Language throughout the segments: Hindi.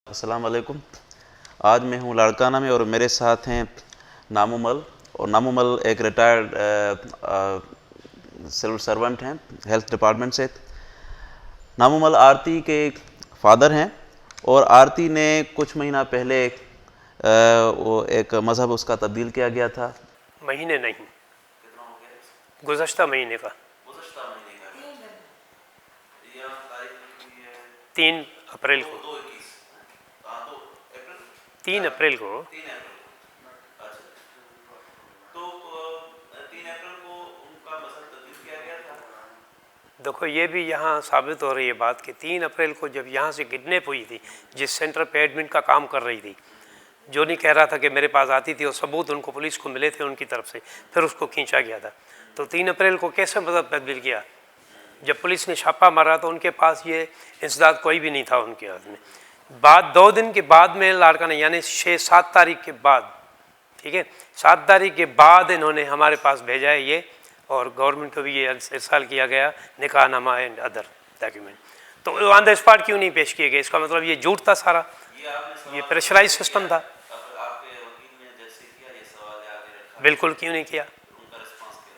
अस्सलाम वालेकुम। आज मैं हूँ लाड़काना में और मेरे साथ हैं नामुमल। और नामुमल एक रिटायर्ड सिविल सर्वेंट हैं हेल्थ डिपार्टमेंट से। नामुमल आरती के फादर हैं और आरती ने कुछ महीना पहले वो एक मज़हब उसका तब्दील किया गया था। महीने नहीं, गुज़श्ता महीने का 3 अप्रैल को 3 अप्रैल को देखो, ये भी यहाँ साबित हो रही है बात कि 3 अप्रैल को जब यहाँ से किडनैप हुई थी, जिस सेंटर पे एडमिन का काम कर रही थी, जो नहीं कह रहा था कि मेरे पास आती थी और सबूत उनको पुलिस को मिले थे उनकी तरफ से, फिर उसको खींचा गया था। तो 3 अप्रैल को कैसे मतलब तब्दील किया? जब पुलिस ने छापा मारा तो उनके पास ये इंसदाद कोई भी नहीं था उनके हाथ में। बाद 2 दिन के बाद में लाड़काना यानी 6-7 तारीख के बाद, ठीक है, 7 तारीख के बाद इन्होंने हमारे पास भेजा है ये, और गवर्नमेंट को भी ये इरसाल किया गया निकाहनामा एंड अदर डॉक्यूमेंट। तो ऑन द स्पॉट क्यों नहीं पेश किए गए? इसका मतलब ये झूठ था सारा, ये प्रेशराइज सिस्टम था। बिल्कुल क्यों नहीं किया?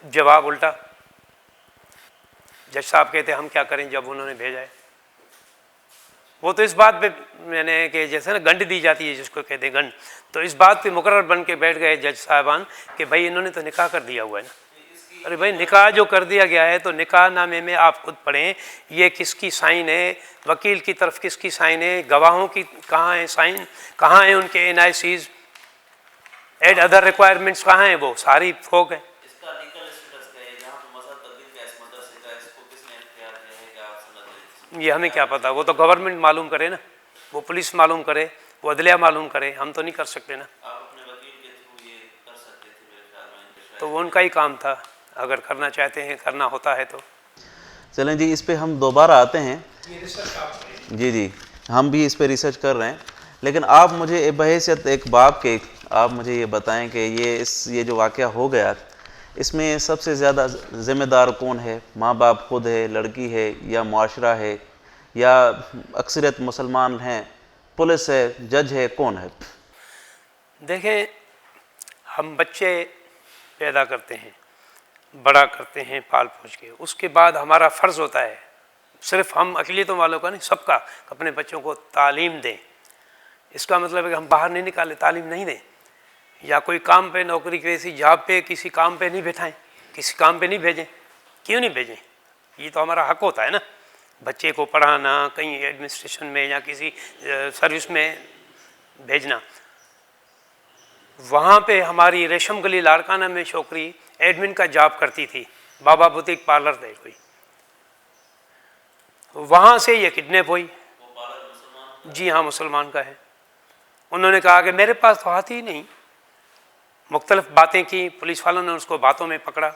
जवाब उल्टा। जज साहब कहते हम क्या करें जब उन्होंने भेजा है। वो तो इस बात पे मैंने कि जैसे ना गंड दी जाती है जिसको कहते हैं गंड, तो इस बात पे मुकर्रर बन के बैठ गए जज साहबान कि भाई इन्होंने तो निकाह कर दिया हुआ है ना। अरे भाई, निकाह जो कर दिया गया है तो निकाह नामे में आप खुद पढ़ें ये किसकी साइन है, वकील की तरफ किसकी साइन है, गवाहों की कहाँ है साइन, कहाँ है उनके एनआईसीज एंड अदर रिक्वायरमेंट्स कहाँ हैं, वो सारी फोक है। ये हमें क्या पता, वो तो गवर्नमेंट मालूम करे ना, वो पुलिस मालूम करे, वो अदलिया मालूम करे, हम तो नहीं कर सकते ना। तो वो उनका ही काम था, अगर करना चाहते हैं, करना होता है तो। चलें जी, इस पे हम दोबारा आते हैं। जी, हम भी इस पे रिसर्च कर रहे हैं, लेकिन आप मुझे बहैसियत एक बाप के आप मुझे ये बताएं कि ये जो वाक़या हो गया, इसमें सबसे ज़्यादा ज़िम्मेदार कौन है? माँ बाप खुद है, लड़की है, या मुआशरा है, या अक्सरियत मुसलमान हैं, पुलिस है, जज है, कौन है? देखें, हम बच्चे पैदा करते हैं, बड़ा करते हैं पाल पोछ के, उसके बाद हमारा फ़र्ज़ होता है, सिर्फ हम अक़लियतों वालों का नहीं, सबका, अपने बच्चों को तालीम दें। इसका मतलब है कि हम बाहर नहीं निकालें, तालीम नहीं दें, या कोई काम पे, नौकरी के किसी जॉब पे, किसी काम पे नहीं बैठाएं, किसी काम पे नहीं भेजें। क्यों नहीं भेजें? ये तो हमारा हक होता है ना, बच्चे को पढ़ाना, कहीं एडमिनिस्ट्रेशन में या किसी सर्विस में भेजना। वहाँ पे हमारी रेशम गली लाड़काना में छोकरी एडमिन का जॉब करती थी, बाबा बुटीक पार्लर थे कोई, वहाँ से ये किडनैप हुई। जी हाँ, मुसलमान का है। उन्होंने कहा कि मेरे पास तो आती ही नहीं, मुख्तलिफ बातें की, पुलिस वालों ने उसको बातों में पकड़ा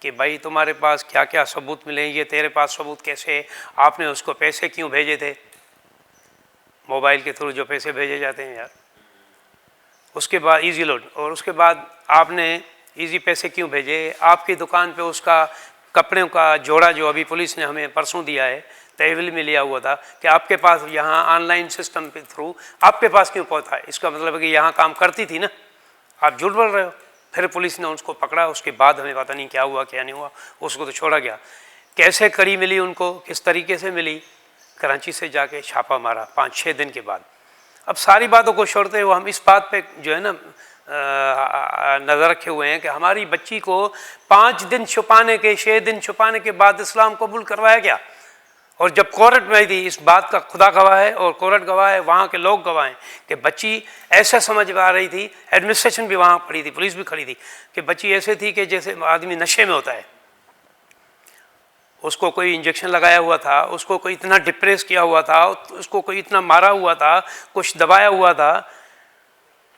कि भाई तुम्हारे पास क्या क्या सबूत मिले, ये तेरे पास सबूत कैसे है, आपने उसको पैसे क्यों भेजे थे, मोबाइल के थ्रू जो पैसे भेजे जाते हैं यार, उसके बाद इजी लोड, और उसके बाद आपने इजी पैसे क्यों भेजे, आपकी दुकान पे उसका कपड़ों का जोड़ा जो अभी पुलिस ने हमें परसों दिया है, तहवील में लिया हुआ था, कि आपके पास यहाँ ऑनलाइन सिस्टम के थ्रू आपके पास क्यों पहुँचा है? इसका मतलब है कि यहाँ काम करती थी ना, आप झूठ बोल रहे हो। फिर पुलिस ने उसको पकड़ा, उसके बाद हमें पता नहीं क्या हुआ क्या नहीं हुआ, उसको तो छोड़ा गया। कैसे कड़ी मिली उनको, किस तरीके से मिली? कराची से जाके छापा मारा 5-6 दिन के बाद। अब सारी बातों को छोड़ते हुए हम इस बात पे जो है ना नज़र रखे हुए हैं कि हमारी बच्ची को 5 दिन छुपाने के, 6 दिन छुपाने के बाद इस्लाम कबूल करवाया गया। और जब कोर्ट में थी, इस बात का खुदा गवाह है और कोर्ट गवाह है, वहाँ के लोग गवाह हैं कि बच्ची ऐसा समझ में आ रही थी, एडमिनिस्ट्रेशन भी वहाँ खड़ी थी, पुलिस भी खड़ी थी, कि बच्ची ऐसे थी कि जैसे आदमी नशे में होता है। उसको कोई इंजेक्शन लगाया हुआ था, उसको कोई इतना डिप्रेस किया हुआ था, उसको कोई इतना मारा हुआ था, कुछ दबाया हुआ था,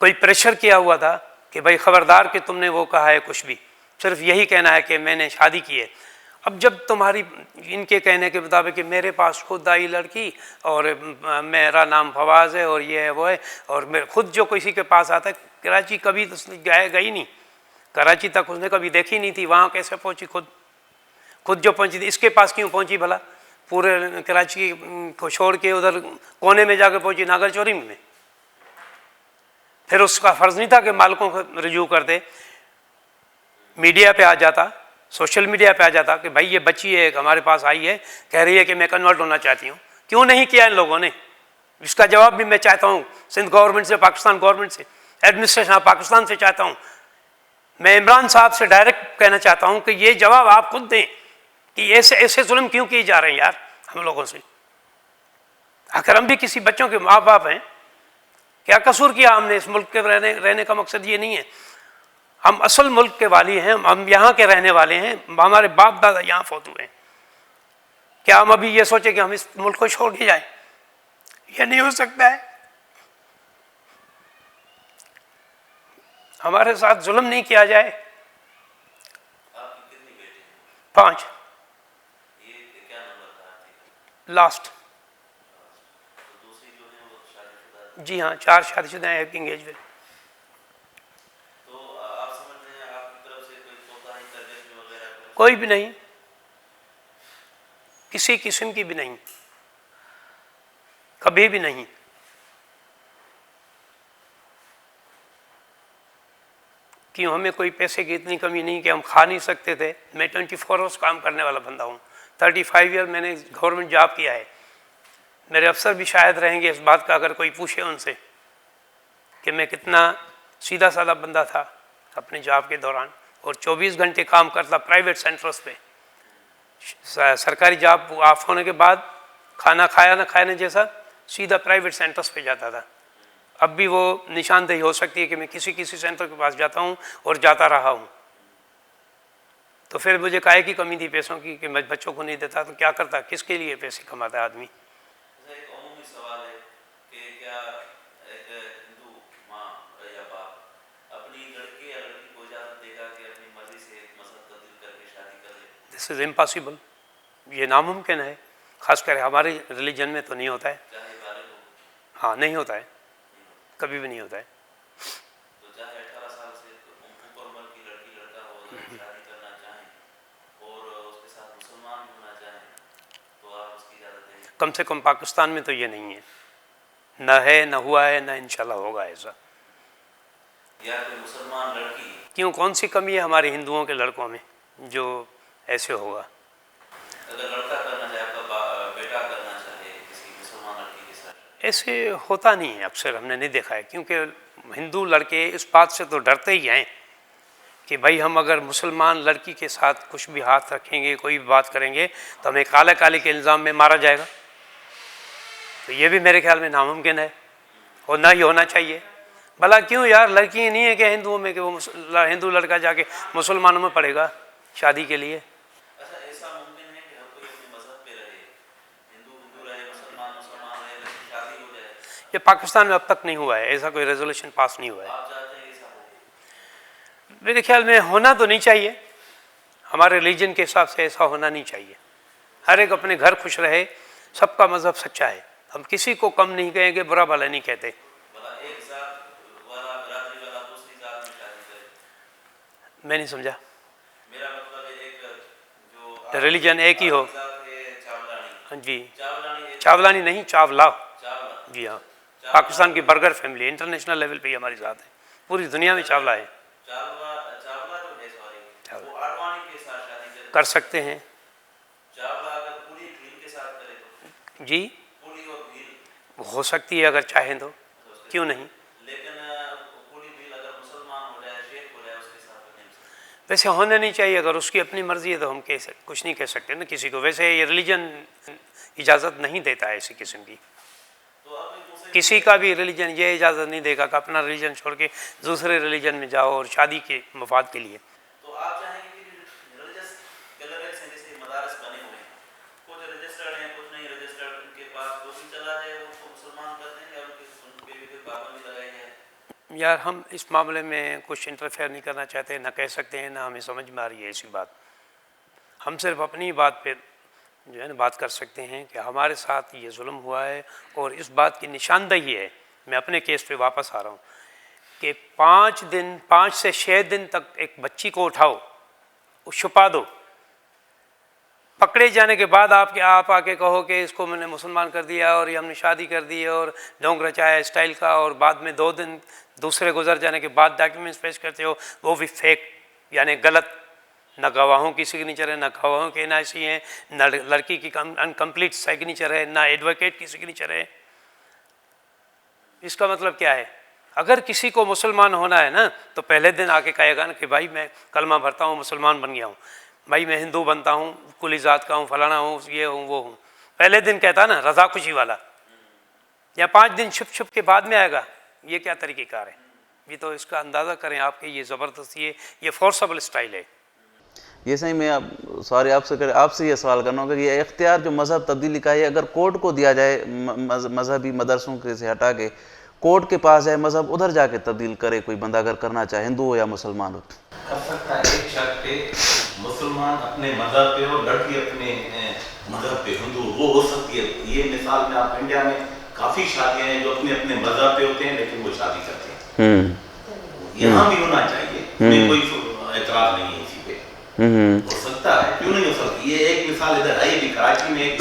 कोई प्रेशर किया हुआ था कि भाई ख़बरदार कि तुमने वो कहा है कुछ भी, सिर्फ यही कहना है कि मैंने शादी की है। अब जब तुम्हारी इनके कहने के मुताबिक कि मेरे पास खुद आई लड़की और मेरा नाम फवाज़ है और ये है वो है, और मैं खुद जो किसी के पास आता है, कराची कभी तो गई नहीं, कराची तक उसने कभी देखी नहीं थी, वहाँ कैसे पहुँची? खुद जो पहुँची थी, इसके पास क्यों पहुँची भला? पूरे कराची को छोड़ के उधर कोने में जाकर पहुंची नागर चोरी में। फिर उसका फ़र्ज़ नहीं था कि मालिकों को रजू कर दे, मीडिया पे आ जाता, सोशल मीडिया पे आ जाता कि भाई ये बच्ची है हमारे पास आई है, कह रही है कि मैं कन्वर्ट होना चाहती हूँ। क्यों नहीं किया इन लोगों ने? इसका जवाब भी मैं चाहता हूँ सिंध गवर्नमेंट से, पाकिस्तान गवर्नमेंट से, एडमिनिस्ट्रेशन ऑफ पाकिस्तान से चाहता हूँ। मैं इमरान साहब से डायरेक्ट कहना चाहता हूँ कि ये जवाब आप खुद दें कि ऐसे ऐसे जुल्म क्यों किए जा रहे हैं यार हम लोगों से। आखिर हम भी किसी बच्चों के माँ बाप हैं, क्या कसूर किया हमने? इस मुल्क के रहने का मकसद ये नहीं है। हम असल मुल्क के वाली हैं, हम यहाँ के रहने वाले हैं, हमारे बाप दादा यहाँ फौत हुए हैं। क्या हम अभी ये सोचे कि हम इस मुल्क को छोड़ के जाएं? ये नहीं हो सकता है। हमारे साथ जुल्म नहीं किया जाए। 5 लास्ट। जी हाँ, 4 शादीशुदा हैं, हैप्पी एंगेज में। तो आप समझ रहे हैं आपकी तरफ से कोई कोताही करने में वगैरह? कोई भी नहीं, किसी किस्म की भी नहीं, कभी भी नहीं। क्यों? हमें कोई पैसे की इतनी कमी नहीं कि हम खा नहीं सकते थे। मैं 24 आवर्स काम करने वाला बंदा हूँ। 35 ईयर मैंने गवर्नमेंट जॉब किया है। मेरे अफसर भी शायद रहेंगे इस बात का, अगर कोई पूछे उनसे कि मैं कितना सीधा साधा बंदा था अपने जॉब के दौरान, और 24 घंटे काम करता प्राइवेट सेंटर्स पे। सरकारी जॉब ऑफ होने के बाद खाना खाया ना खाने जैसा सीधा प्राइवेट सेंटर्स पे जाता था। अब भी वो निशानदेही हो सकती है कि मैं किसी किसी सेंटर के पास जाता हूँ और जाता रहा हूँ। तो फिर मुझे काहे की कमी थी पैसों की कि मैं बच्चों को नहीं देता तो क्या करता? किसके लिए पैसे कमाता आदमी? एक अमूमी सवाल है कि क्या एक हिंदू माँ या बाप अपनी लड़के या लड़की को इजाज़त देगा कि अपनी मर्जी से मजहब तब्दील करके शादी कर ले? This is impossible. ये नामुमकिन है, खासकर हमारे रिलीजन में तो नहीं होता है। चाहे बालिग हो? हाँ, नहीं होता है, कभी भी नहीं होता है। तो चाहे 18 साल से ऊपर उम्र की लड़की लड़का हो, शादी करना चाहें और उसके साथ मुसलमान भी होना चाहें तो आप उसकी इजाज़त देंगे? कम से कम पाकिस्तान में तो ये नहीं है, न है, न हुआ है, न इंशाल्लाह होगा ऐसा। या कोई मुसलमान लड़की? क्यों? कौन सी कमी है हमारे हिंदुओं के लड़कों में जो ऐसे होगा? अगर लड़का करना चाहे तो बेटा करना चाहे किसी मुसलमान लड़की के साथ? ऐसे होता नहीं है, अक्सर हमने नहीं देखा है। क्योंकि हिंदू लड़के इस बात से तो डरते ही हैं कि भाई हम अगर मुसलमान लड़की के साथ कुछ भी हाथ रखेंगे, कोई भी बात करेंगे तो हमें काले काले के इल्ज़ाम में मारा जाएगा। तो ये भी मेरे ख्याल में नामुमकिन है और ना ही होना चाहिए। भला क्यों यार? लड़की नहीं है कि हिंदुओं में कि वो हिंदू लड़का जाके मुसलमानों में पड़ेगा शादी के लिए? अच्छा, ऐसा मुमकिन है कि हर कोई अपने मजहब पे रहे, हिंदू हिंदू रहे, मुसलमान मुसलमान रहे, लेकिन शादी हो जाए? ये पाकिस्तान में अब तक नहीं हुआ है, ऐसा कोई रेजोल्यूशन पास नहीं हुआ है। आप चाहते हैं ऐसा हो? मेरे ख्याल में होना तो नहीं चाहिए, हमारे रिलीजन के हिसाब से ऐसा होना नहीं चाहिए। हर एक अपने घर खुश रहे, सबका मज़हब सच्चा है, हम किसी को कम नहीं कहेंगे, बुरा भला नहीं कहते। एक जात वाला बिरादरी वाला दूसरी जात में शादी करे? मैं नहीं समझा। मेरा मतलब है एक जो रिलीजन एक ही हो। जात है चावलानी। हाँ जी, चावलानी? चावलानी नहीं, चावला। चावला? जी हाँ, पाकिस्तान की बर्गर फैमिली, इंटरनेशनल लेवल पे ही हमारी जात है, पूरी दुनिया में चावला है। चावला चावला जो है, सॉरी, वो आडवाणी के साथ शादी कर सकते हैं। चावला अगर पूरी भील के साथ करे तो? जी, पूरी और भील हो सकती है अगर चाहें तो, क्यों नहीं। लेकिन पूरी भील अगर मुसलमान हो जाए, शेख हो जाए, उसके साथ तो नहीं? वैसे होना नहीं चाहिए, अगर उसकी अपनी मर्जी है तो हम कुछ नहीं कह सकते ना किसी को। वैसे ये रिलीजन इजाज़त नहीं देता है ऐसी किस्म की, तो अब किसी का भी रिलीजन ये इजाज़त नहीं देगा कि अपना रिलीजन छोड़ के दूसरे रिलीजन में जाओ और शादी के मफाद के लिए। तो आप चाहेंगे कि रिलीजियस गैलरीज हैं, जैसे मदारस बने हुए हैं, कुछ रजिस्टर्ड हैं, कुछ नहीं रजिस्टर्ड, उनके पास जो भी चला जाए उनको मुसलमान कर देंगे और उन पे भी कोई पाबंदी लगाई जाए? यार हम इस मामले में कुछ इंटरफेयर नहीं करना चाहते, ना कह सकते हैं, ना हमें समझ में आ रही है ऐसी बात। हम सिर्फ अपनी बात पे जो है ना बात कर सकते हैं कि हमारे साथ ये जुल्म हुआ है और इस बात की निशानदही है। मैं अपने केस पे वापस आ रहा हूँ कि 5 से 6 दिन तक एक बच्ची को उठाओ, छुपा दो, पकड़े जाने के बाद आप आके कहो कि इसको मैंने मुसलमान कर दिया और ये हमने शादी कर दी और ढोंग रचाया स्टाइल का, और बाद में 2 दिन दूसरे गुजर जाने के बाद डॉक्यूमेंट्स पेश करते हो, वो भी फेक यानी गलत। न गवाहों की सिग्नेचर है, न गवाहों के एनआईसी हैं, न लड़की की अनकम्प्लीट सिग्नेचर है, न एडवोकेट की सिग्नेचर है। इसका मतलब क्या है? अगर किसी को मुसलमान होना है ना तो पहले दिन आके कहेगा ना कि भाई मैं कलमा भरता हूँ, मुसलमान बन गया हूँ, भाई मैं हिंदू बनता हूँ, कुली जात का हूँ, फलाना हूँ, ये हूँ, वो हूँ। पहले दिन कहता ना रजा खुशी वाला, या 5 दिन छुप छुप के बाद में आएगा। ये क्या तरीक़ेकार है? ये तो इसका अंदाज़ा करें आपके, ये ज़बरदस्ती है, ये फोर्सेबल स्टाइल है। ये सही मैं आपसे ये सवाल करना होगा कि ये इख्तियार जो मज़हब तब्दीली का है, अगर कोर्ट को दिया जाए, मजहबी मदरसों के से हटा के कोर्ट के पास जाए, मज़हब उधर जाके तब्दील करे कोई बंदा अगर करना चाहे, हिंदू हो या मुसलमान हो, कर सकता है। एक शर्त पे मुसलमान अपने मज़हब पे और लड़की अपने मज़हब पे हिंदू वो हो सकती है। ये मिसाल में आप इंडिया में काफ़ी शादियाँ हैं जो अपने अपने मज़हब पे होते हैं लेकिन वो शादी करते हैं। यहाँ भी होना चाहिए, इसमें कोई एतराज़ नहीं है इसी पे, हो सकता है, क्यों नहीं हो सकती। ये एक मिसाल इधर आई भी, कराची में एक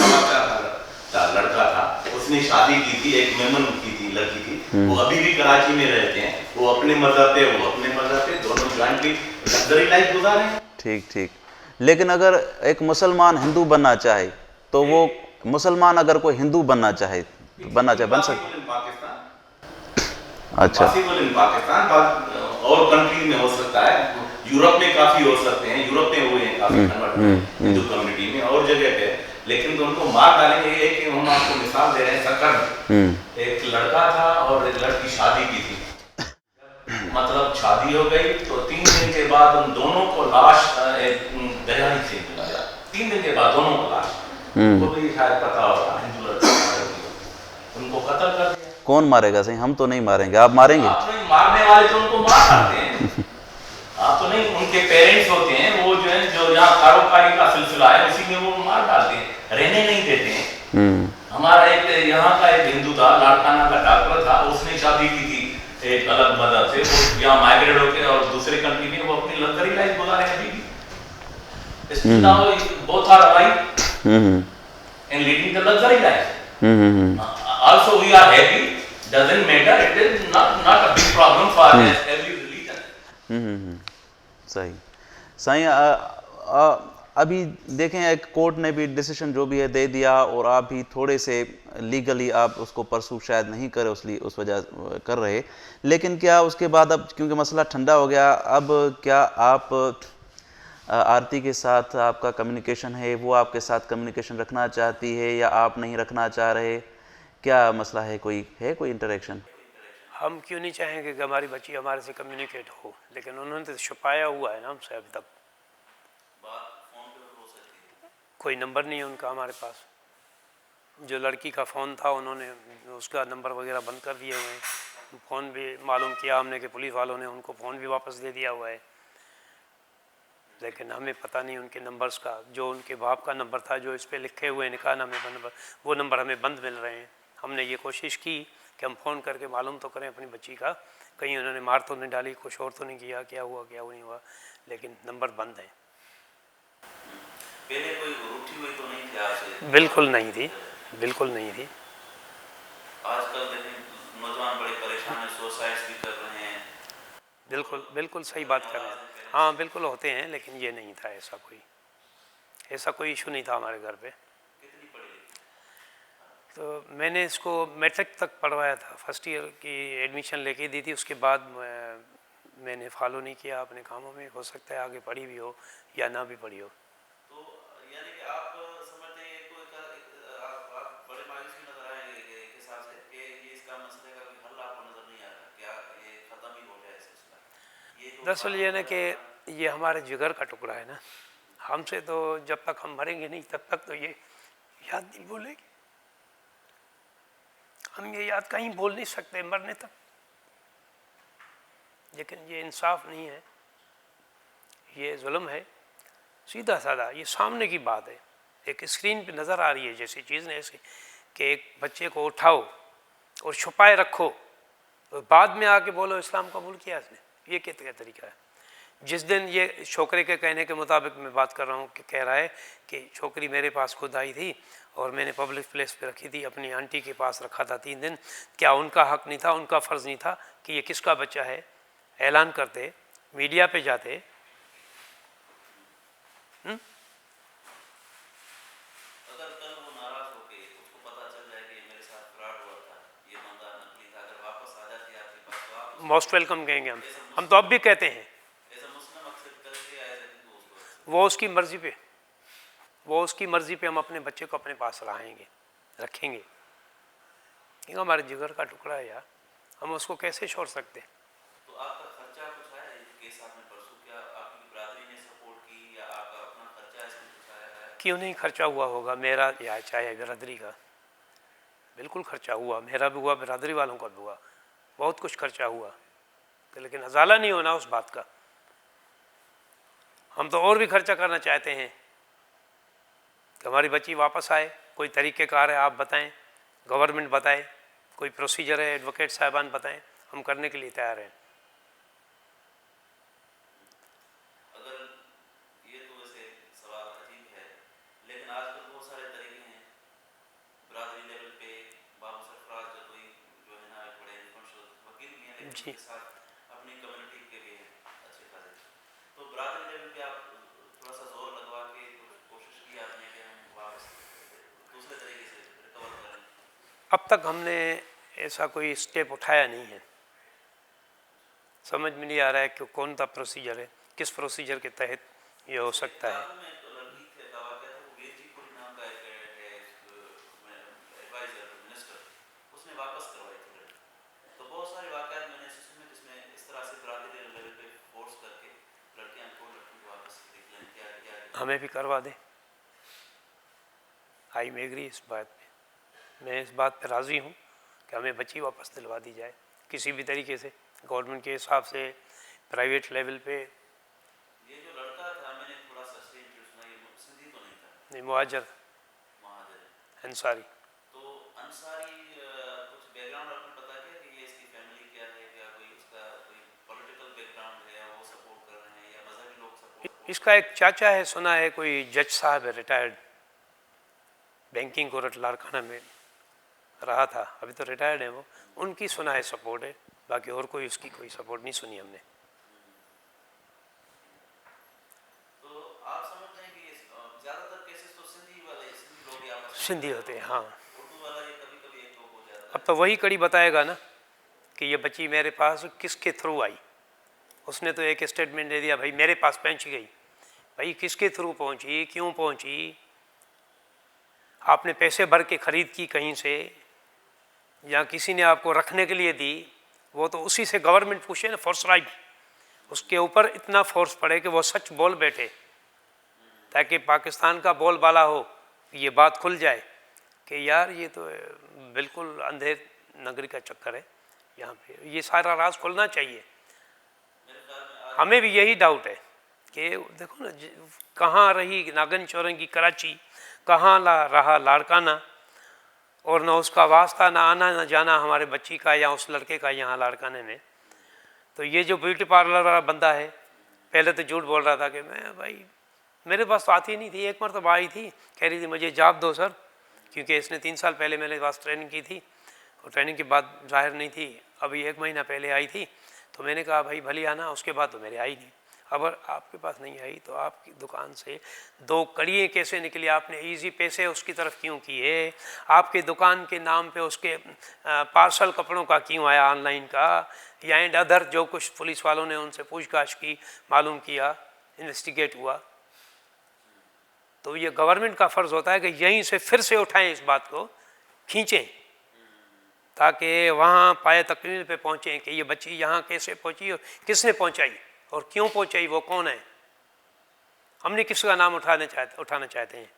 लड़का था, उसने शादी की थी, एक मेमन की थी लड़की थी, वो अभी भी कराची में रहते हैं, वो अपने मज़हब पे, वो अपने मज़हब पे, दोनों जॉइंटली लग्जरी लाइफ गुजारे हैं। ठीक ठीक। लेकिन अगर एक मुसलमान हिंदू बनना चाहे तो वो मुसलमान अगर कोई हिंदू बनना चाहे बन सकता? अच्छा, पाकिस्तान और कंट्री में हो सकता है, यूरोप में काफी हो सकते हैं, यूरोप में हुए हैं काफी कन्वर्ट हिंदू कम्युनिटी में और जगह पे, लेकिन तो उनको मार डालेंगे। एक हम आपको मिसाल दे रहे हैं, सकन एक लड़का था और एक लड़की शादी की थी, मतलब शादी हो गई तो 3 दिन के बाद उन दोनों को लाश दरियाई से मिला। 3 दिन के बाद दोनों को लाश, उनको भी शायद पता होगा, हिंदू लड़का उनको कत्ल कर दिया। कौन मारेगा? सही हम तो नहीं मारेंगे, आप मारेंगे? आप नहीं, मारने वाले तो उनको मार डालते हैं। आप तो नहीं, उनके पेरेंट्स होते हैं वो जो है, जो यहाँ कारोबारी का सिलसिला है उसी में वो मार डालते हैं, रहने नहीं देते हैं। हमारा एक यहाँ का एक हिंदू था, लाड़काना का डॉक्टर था, उसने शादी की थी एक अलग मदद से, वो यहाँ माइग्रेट होकर और दूसरे कंट्री में वो अपनी लग्जरी लाइफ गुजारे अभी भी। Both are right in leading the luxury life. Also we are happy, doesn't matter, it is not a big problem for every religion. सही सही। अभी देखें, एक कोर्ट ने भी डिसीजन जो भी है दे दिया और आप भी थोड़े से लीगली आप उसको परसू शायद नहीं करे, उस वजह कर रहे, लेकिन क्या उसके बाद अब क्योंकि मसला ठंडा हो गया, अब क्या आप आरती के साथ आपका कम्युनिकेशन है, वो आपके साथ कम्युनिकेशन रखना चाहती है या आप नहीं रखना चाह रहे? क्या मसला है? कोई इंटरेक्शन? हम क्यों नहीं चाहेंगे कि हमारी बच्ची हमारे से कम्युनिकेट हो, लेकिन उन्होंने तो छुपाया हुआ है ना हमसे अभी तक। कोई नंबर नहीं है उनका हमारे पास। जो लड़की का फ़ोन था उन्होंने उसका नंबर वगैरह बंद कर दिए हुए हैं। फ़ोन भी मालूम किया हमने कि पुलिस वालों ने उनको फ़ोन भी वापस दे दिया हुआ है, लेकिन हमें पता नहीं उनके नंबर्स का। जो उनके बाप का नंबर था जो इस पर लिखे हुए निकाहनामे का नंबर, वो नंबर हमें बंद मिल रहे हैं। हमने ये कोशिश की कि हम फ़ोन करके मालूम तो करें अपनी बच्ची का, कहीं उन्होंने मार तो नहीं डाली, कुछ और तो नहीं किया, क्या हुआ क्या नहीं हुआ, लेकिन नंबर बंद है। पहले कोई रूठी हुई तो नहीं थी आपसे? बिल्कुल नहीं थी, बिल्कुल नहीं थी। आजकल देखें नौजवान बड़े परेशान हैं, सुसाइड भी कर रहे हैं। बिल्कुल बिल्कुल सही बात कर रहे हैं। हाँ बिल्कुल होते हैं, लेकिन ये नहीं था, ऐसा कोई इशू नहीं था हमारे घर पे। तो मैंने इसको मैट्रिक तक पढ़वाया था, फर्स्ट ईयर की एडमिशन लेके दी थी, उसके बाद मैंने फॉलो नहीं किया अपने कामों में। हो सकता है आगे पढ़ी भी हो या ना भी पढ़ी हो। तो यानी कि आप समझते हैं आप बड़े मायूस भी नजर आए एक हिसाब से कि ये इसका मसले का कोई हल आपको नजर नहीं आ रहा, क्या ये खत्म ही हो जाए इसका? दरअसल ये ना कि ये हमारे जिगर का टुकड़ा है ना, हमसे तो जब तक हम मरेंगे नहीं तब तक तो ये याद नहीं भूलेगी। हम ये याद कहीं बोल नहीं सकते मरने तक, लेकिन ये इंसाफ नहीं है, ये जुल्म है, सीधा साधा ये सामने की बात है। एक स्क्रीन पे नज़र आ रही है जैसी चीज़ ने ऐसे कि एक बच्चे को उठाओ और छुपाए रखो और बाद में आके बोलो इस्लाम कबूल किया इसने, ये क्या तरीका है? जिस दिन ये छोकरे के कहने के मुताबिक मैं बात कर रहा हूँ कि कह रहा है कि छोकरी मेरे पास खुद आई थी और मैंने पब्लिक प्लेस पे रखी थी, अपनी आंटी के पास रखा था 3 दिन, क्या उनका हक नहीं था, उनका फ़र्ज़ नहीं था कि ये किसका बच्चा है, ऐलान करते, मीडिया पे जाते। अगर कल वो नाराज होके उसको पता चल जाए कि मेरे साथ फ्रॉड हुआ था, ये बंदा नकली था, अगर वापस आ जाती है आपके पास तो आप मोस्ट वेलकम कहेंगे हम तो अब भी कहते हैं। ऐसा मुस्लिम एक्सेप्ट करेंगे या ऐसा हिंदू उसको? वो उसकी मर्ज़ी पे हम अपने बच्चे को अपने पास रखेंगे, क्योंकि हमारे जिगर का टुकड़ा है यार, हम उसको कैसे छोड़ सकते हैं। तो आपका खर्चा कुछ आया है केस आपने परसों, क्या आपकी बिरादरी ने सपोर्ट की या आपका अपना खर्चा इसमें कुछ आया है? क्यों नहीं खर्चा हुआ होगा, मेरा या चाहे बिरादरी का, बिल्कुल खर्चा हुआ, मेरा भी हुआ, बिरादरी वालों का भी हुआ, बहुत कुछ खर्चा हुआ, लेकिन अजाला नहीं होना उस बात का। हम तो और भी खर्चा करना चाहते हैं कि हमारी बच्ची वापस आए, कोई तरीक़ेकार है आप बताएं, गवर्नमेंट बताए, कोई प्रोसीजर है, एडवोकेट साहबान बताएं, हम करने के लिए तैयार हैं। अगर ये तो वैसे सवाल अजीब है, लेकिन आजकल बहुत सारे तरीके हैं बिरादरी लेवल पे। बाबू सरफराज जो कोई जो है ना बड़े इन्फ्लुएंशियल वकील भी हैं, लेकिन जी। उनके साथ अपनी कम्युनिटी के भी हैं अच्छे खासे, तो बिरादरी लेवल पे आप थोड़ा सा जोर लगवा के कोशिश की आपने कि हम वापस दूसरे तरीके से रिकवर करें? अब तक हमने ऐसा कोई स्टेप उठाया नहीं है, समझ में नहीं आ रहा है कि कौन सा प्रोसीजर है, किस प्रोसीजर के तहत ये हो सकता है। हमें भी करवा दे, आई में एग्री इस बात पे, मैं इस बात पे राज़ी हूँ कि हमें बच्ची वापस दिलवा दी जाए किसी भी तरीके से, गवर्नमेंट के हिसाब से, प्राइवेट लेवल पे। ये जो लड़का था, मैंने थोड़ा सा से इंटरेस्ट सुना, ये सिंधी तो नहीं था? नहीं, मुहाजिर अंसारी। तो अंसारी कुछ बैकग्राउंड आपने पता किया कि ये इसकी फैमिली क्या है, क्या कोई उसका कोई पॉलिटिकल बैकग्राउंड है, वो सपोर्ट कर रहे हैं या मजहबी लोग सपोर्ट? इसका एक चाचा है, सुना है कोई जज साहब है, रिटायर्ड, बैंकिंग कोर्ट लारकाना में रहा था, अभी तो रिटायर्ड है वो, उनकी सुना है सपोर्ट है, बाकी और कोई उसकी कोई सपोर्ट नहीं सुनी हमने। तो आप समझते हैं कि ज़्यादातर केसेस तो सिंधी लोग ही आपस में सिंधी होते हैं, हाँ। उर्दू वाला ये कभी कभी एक लोग हो जाता है। अब तो वही कड़ी बताएगा ना कि ये बच्ची मेरे पास किसके थ्रू आई। उसने तो एक स्टेटमेंट दे दिया, भाई मेरे पास पहुंच गई, भाई किसके थ्रू पहुंची, क्यों पहुंची, आपने पैसे भर के ख़रीद की कहीं से या किसी ने आपको रखने के लिए दी, वो तो उसी से गवर्नमेंट पूछे ना, फोर्स राइट, उसके ऊपर इतना फोर्स पड़े कि वो सच बोल बैठे, ताकि पाकिस्तान का बोलबाला हो, ये बात खुल जाए कि यार ये तो बिल्कुल अंधेर नगरी का चक्कर है, यहाँ पे ये सारा राज खुलना चाहिए। हमें भी यही डाउट है कि देखो ना, कहाँ रही नागन चौरंगी कराची, कहाँ रहा लाड़काना, और ना उसका वास्ता, ना आना ना जाना हमारे बच्ची का या उस लड़के का यहाँ लाड़काने में। तो ये जो ब्यूटी पार्लर वाला बंदा है, पहले तो झूठ बोल रहा था कि मैं भाई मेरे पास तो आती नहीं थी, एक मरतबा आई थी, कह रही थी मुझे जॉब दो सर, क्योंकि इसने 3 साल पहले मेरे पास ट्रेनिंग की थी और ट्रेनिंग के बाद ज़ाहिर नहीं थी, अभी 1 महीना पहले आई थी, तो मैंने कहा भाई भली आना, उसके बाद तो मेरे आई नहीं। अगर आपके पास नहीं आई तो आपकी दुकान से 2 कड़ियाँ कैसे निकली, आपने इजी पैसे उसकी तरफ क्यों किए, आपके दुकान के नाम पे उसके पार्सल कपड़ों का क्यों आया ऑनलाइन का, या एंड अदर जो कुछ पुलिस वालों ने उनसे पूछताछ की, मालूम किया, इन्वेस्टिगेट हुआ। तो ये गवर्नमेंट का फ़र्ज़ होता है कि यहीं से फिर से उठाएं, इस बात को खींचें, ताकि वहाँ पाए तकमील पे पहुँचें कि ये बच्ची यहाँ कैसे पहुँची और किसने पहुँचाई और क्यों पहुँचाई, वो कौन है। हमने किसका नाम उठाना चाहते हैं।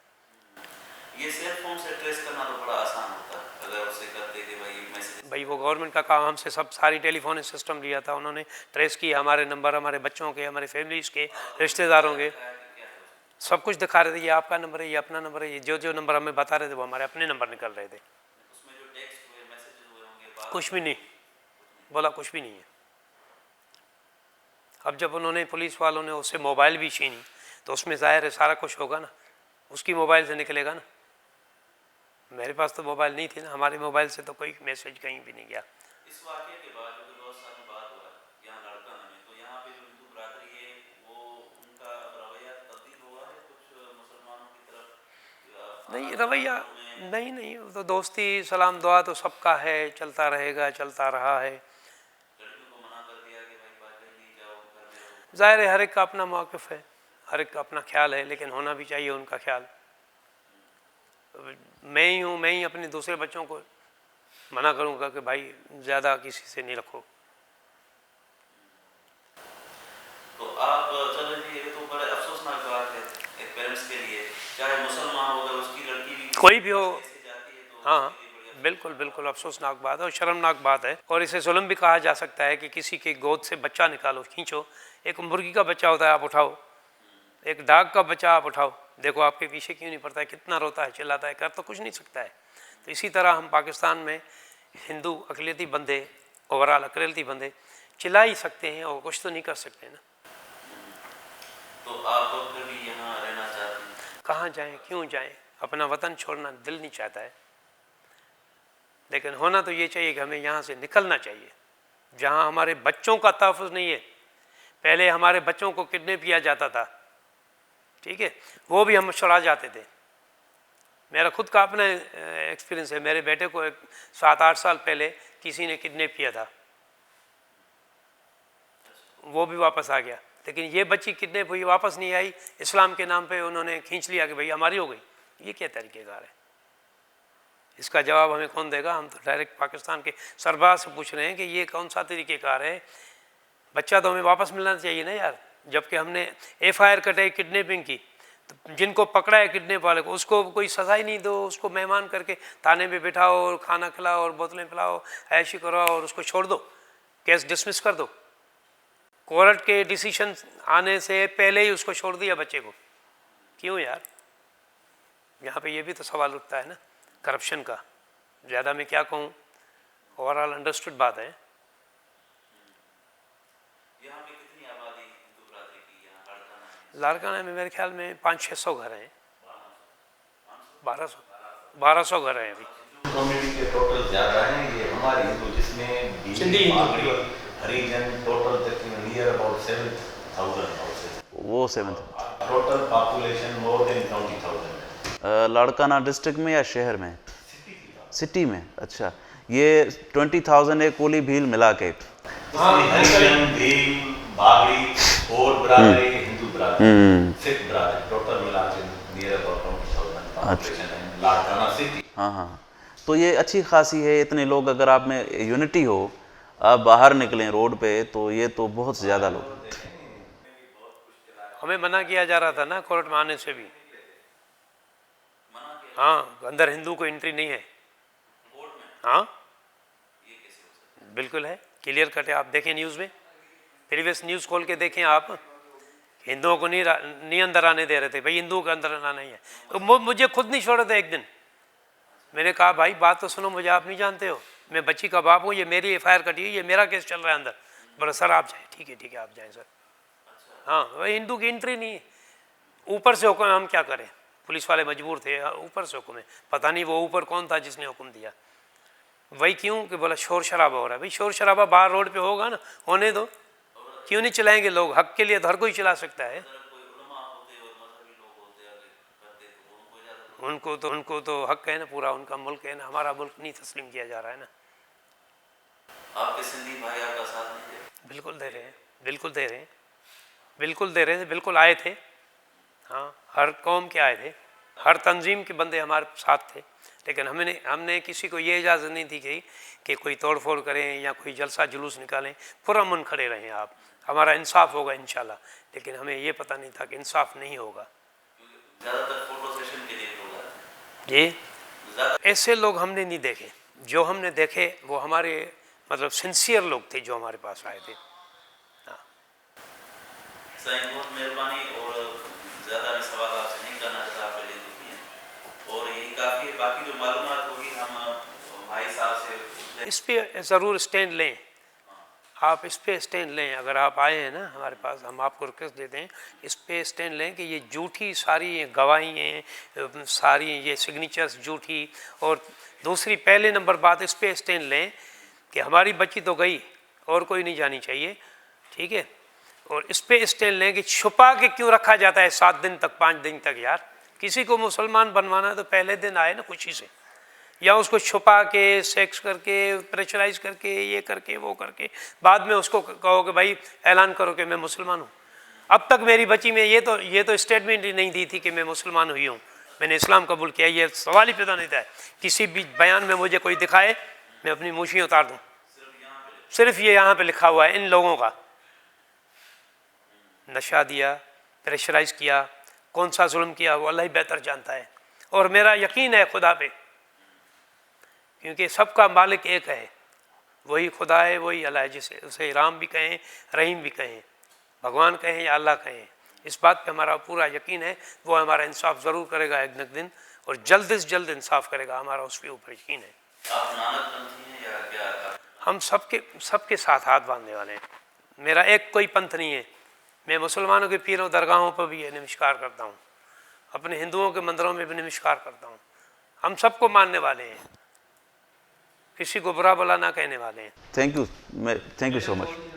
ये सेल फोन से ट्रेस करना तो बड़ा आसान होता है, अगर उसे करते कि भाई वो गवर्नमेंट का काम, हमसे सब सारी टेलीफोन सिस्टम लिया था उन्होंने, ट्रेस किया हमारे नंबर, हमारे बच्चों के, हमारे फैमिलीज़ के, रिश्तेदारों के, सब कुछ दिखा रहे थे, ये आपका नंबर है, ये अपना नंबर है, ये जो नंबर हमें बता रहे थे वो हमारे अपने नंबर निकल रहे थे। कुछ भी नहीं बोला, कुछ भी नहीं है। अब जब उन्होंने पुलिस वालों ने उससे मोबाइल भी छीनी तो उसमें ज़ाहिर है सारा कुछ होगा ना, उसकी मोबाइल से निकलेगा ना। मेरे पास तो मोबाइल नहीं थी ना, हमारे मोबाइल से तो कोई मैसेज कहीं भी नहीं गया। इस वाक़े के बाद जो बहुत साल बाद हुआ यहाँ लाड़काना में, तो यहाँ पे जो हिंदू बरादरी है वो उनका रवैया तब्दील हुआ है कुछ मुसलमानों की तरफ? नहीं रवैया नहीं नहीं, तो दोस्ती सलाम दुआ तो सबका है, चलता रहेगा, चलता रहा है। लड़कियों को मना कर दिया कि भाई बाहर नहीं जाओ, घर में रहो? ज़ाहिर है हर एक का अपना मौक़िफ़ है, हर एक का अपना ख्याल है, लेकिन होना भी चाहिए उनका ख्याल। मैं ही अपने दूसरे बच्चों को मना करूँगा कि भाई ज़्यादा किसी से नहीं रखो। तो आप चलो जी, ये तो बड़े अफसोसनाक बात है एक पेरेंट्स के लिए, चाहे मुसलमान हो अगर उसकी लड़की भी कोई भी हो, जाती है तो हाँ बिल्कुल बिल्कुल अफसोसनाक बात है और शर्मनाक बात है, और इसे जुल्म भी कहा जा सकता है कि किसी की गोद से बच्चा निकालो, खींचो। एक मुर्गी का बच्चा होता है आप उठाओ, एक डाक का बच्चा आप उठाओ, देखो आपके पीछे क्यों नहीं पड़ता है, कितना रोता है, चिल्लाता है, कर तो कुछ नहीं सकता है। तो इसी तरह हम पाकिस्तान में हिंदू अक़लियती बंदे, ओवरऑल अक़लियती बंदे चिल्ला ही सकते हैं और कुछ तो नहीं कर सकते ना। तो आप फिर भी यहाँ रहना चाहते हैं? कहाँ जाएं, क्यों जाएं, अपना वतन छोड़ना दिल नहीं चाहता है, लेकिन होना तो ये चाहिए कि हमें यहाँ से निकलना चाहिए जहाँ हमारे बच्चों का तहफ़्फ़ुज़ नहीं है। पहले हमारे बच्चों को किडनैप किया जाता था, ठीक है, वो भी हम छुड़ा जाते थे। मेरा खुद का अपना एक्सपीरियंस है, मेरे बेटे को 7-8 साल पहले किसी ने किडनैप किया था, वो भी वापस आ गया। लेकिन ये बच्ची किडनैप हुई, वापस नहीं आई, इस्लाम के नाम पे उन्होंने खींच लिया कि भाई हमारी हो गई। ये क्या तरीक़ेकार है? इसका जवाब हमें कौन देगा? हम तो डायरेक्ट पाकिस्तान के सरबराह से पूछ रहे हैं कि ये कौन सा तरीक़ेकार है? बच्चा तो हमें वापस मिलना चाहिए ना यार। जबकि हमने FIR कटाई किडनैपिंग की, तो जिनको पकड़ा है किडनैप वाले को उसको कोई सज़ा ही नहीं दो, उसको मेहमान करके थाने में बिठाओ और खाना खिलाओ और बोतलें पिलाओ, ऐशी कराओ और उसको छोड़ दो, केस डिसमिस कर दो। कोर्ट के डिसीजन आने से पहले ही उसको छोड़ दिया बच्चे को, क्यों यार? यहाँ पे ये भी तो सवाल उठता है ना करप्शन का। ज़्यादा मैं क्या कहूँ, ओवरऑल अंडरस्टूड बात है। यहाँ पे कितनी आबादी हिंदू बरादरी की यहाँ लाड़काना में? लाड़काना में मेरे ख्याल में 500-600 घर हैं, 1200 घर हैं अभी। कम्युनिटी के टोटल ज़्यादा हैं, ये हमारे हिंदू जिसमें सिंधी हिंदू हरिजन टोटल तकरीबन नियर अबाउट 7,000 हाउसेस, वो 7 total population more than 20,000। Larkana district में या शहर में? सिटी में। अच्छा, ये 20,000 है कोली भील मिला के? हरिजन, भील, बागड़ी और बरादरी, हिंदू बरादरी, सिख बरादरी टोटल मिला के नियर अबाउट 20,000 पॉपुलेशन है लाड़काना सिटी। हाँ हाँ, तो ये अच्छी खासी है। इतने लोग अगर आप में यूनिटी हो, आप बाहर निकलें रोड पे, तो ये तो बहुत ज़्यादा लोग। हमें मना किया जा रहा था ना कोर्ट में आने से भी। हाँ, अंदर हिंदू को एंट्री नहीं है। हाँ बिल्कुल है, क्लियर कट है। आप देखें न्यूज़ में, प्रीवियस न्यूज़ खोल के देखें आप, हिंदुओं को नहीं अंदर आने दे रहे थे। भाई हिंदुओं के अंदर आना नहीं है, तो मुझे खुद नहीं छोड़ रहे थे। एक दिन मैंने कहा भाई बात तो सुनो, मुझे आप नहीं जानते हो, मैं बच्ची का बाप हूँ, ये मेरी FIR कटी है, ये मेरा केस चल रहा है अंदर। बोला सर आप जाए। ठीक है आप जाएँ सर। हाँ, भाई हिंदू की एंट्री नहीं है। ऊपर से हुक्म, हम क्या करें, पुलिस वाले मजबूर थे, ऊपर से हुक्म है। पता नहीं वो ऊपर कौन था जिसने हुक्म दिया। वही क्यों कि बोला शोर शराबा हो रहा है। भाई शोर शराबा बाहर रोड पे होगा ना, होने दो, क्यों नहीं चलाएंगे लोग? हक के लिए तो हर कोई चला सकता है। उनको तो हक है ना पूरा, उनका मुल्क है ना, हमारा मुल्क नहीं तस्लीम किया जा रहा है ना। आपके सिंधी भाई आपका साथ नहीं दे? बिल्कुल दे रहे हैं, बिल्कुल दे रहे हैं, बिल्कुल दे रहे थे, बिल्कुल आए थे। हाँ, हर कौम के आए थे, हर तंजीम के बंदे हमारे साथ थे। लेकिन हमने किसी को ये इजाज़त नहीं दी गई कि कोई तोड़ फोड़ करें या कोई जलसा जुलूस निकालें। पुरअमन खड़े रहें आप, हमारा इंसाफ होगा इंशाल्लाह। लेकिन हमें ये पता नहीं था कि इंसाफ नहीं होगा। ज़्यादातर फोटो सेशन के लिए लोग आते हैं। ये ऐसे लोग हमने नहीं देखे। जो हमने देखे वो हमारे मतलब सिंसियर लोग थे जो हमारे पास आए थे। हाँ, बहुत मेहरबानी, और ज़्यादा मैं सवाल आपसे नहीं करना चाहता, आपके लिए दुखी हैं और यही काफ़ी है। बाकी जो मालूमात होगी हम भाई साहब से इस पर ज़रूर स्टैंड लें। आप इस पे स्टैंड लें। अगर आप आए हैं ना हमारे पास, हम आपको रिक्वेस्ट देते हैं इस पे स्टैंड लें कि ये झूठी सारी ये गवाहियाँ, सारी ये सिग्नेचर्स झूठी। और दूसरी पहले नंबर बात, इस पे स्टैंड लें कि हमारी बच्ची तो गई और कोई नहीं जानी चाहिए, ठीक है। और इस पे स्टैंड लें कि छुपा के क्यों रखा जाता है 7 दिन तक, 5 दिन तक। यार किसी को मुसलमान बनवाना है तो पहले दिन आए ना खुशी से, या उसको छुपा के सेक्स करके प्रेशराइज करके ये करके वो करके बाद में उसको कहो कि भाई ऐलान करो कि मैं मुसलमान हूँ। अब तक मेरी बच्ची में ये तो स्टेटमेंट ही नहीं दी थी कि मैं मुसलमान हुई हूँ, मैंने इस्लाम कबूल किया, ये सवाल ही पैदा नहीं था। किसी भी बयान में मुझे कोई दिखाए मैं अपनी मूछें उतार दूँ। सिर्फ ये यहाँ पे लिखा हुआ है इन लोगों का। नशा दिया, प्रेशराइज किया, कौन सा जुल्म किया वो अल्लाह ही बेहतर जानता है। और मेरा यकीन है खुदा पे, क्योंकि सबका मालिक एक है, वही खुदा है, वही अल्लाह है, जिसे उसे राम भी कहें, रहीम भी कहें, भगवान कहें या अल्लाह कहें। इस बात पे हमारा पूरा यकीन है वो हमारा इंसाफ ज़रूर करेगा एक न दिन, और जल्द से जल्द इंसाफ करेगा, हमारा उस पर ऊपर यकीन है। आप नानकपंथी हैं या क्या? हम सबके साथ हाथ बांधने वाले हैं। मेरा एक कोई पंथ नहीं है। मैं मुसलमानों के पीरों दरगाहों पर भी नमस्कार करता हूँ, अपने हिंदुओं के मंदिरों में भी नमस्कार करता हूँ। हम सबको मानने वाले हैं, किसी को बुरा भला ना कहने वाले हैं। Thank you so much.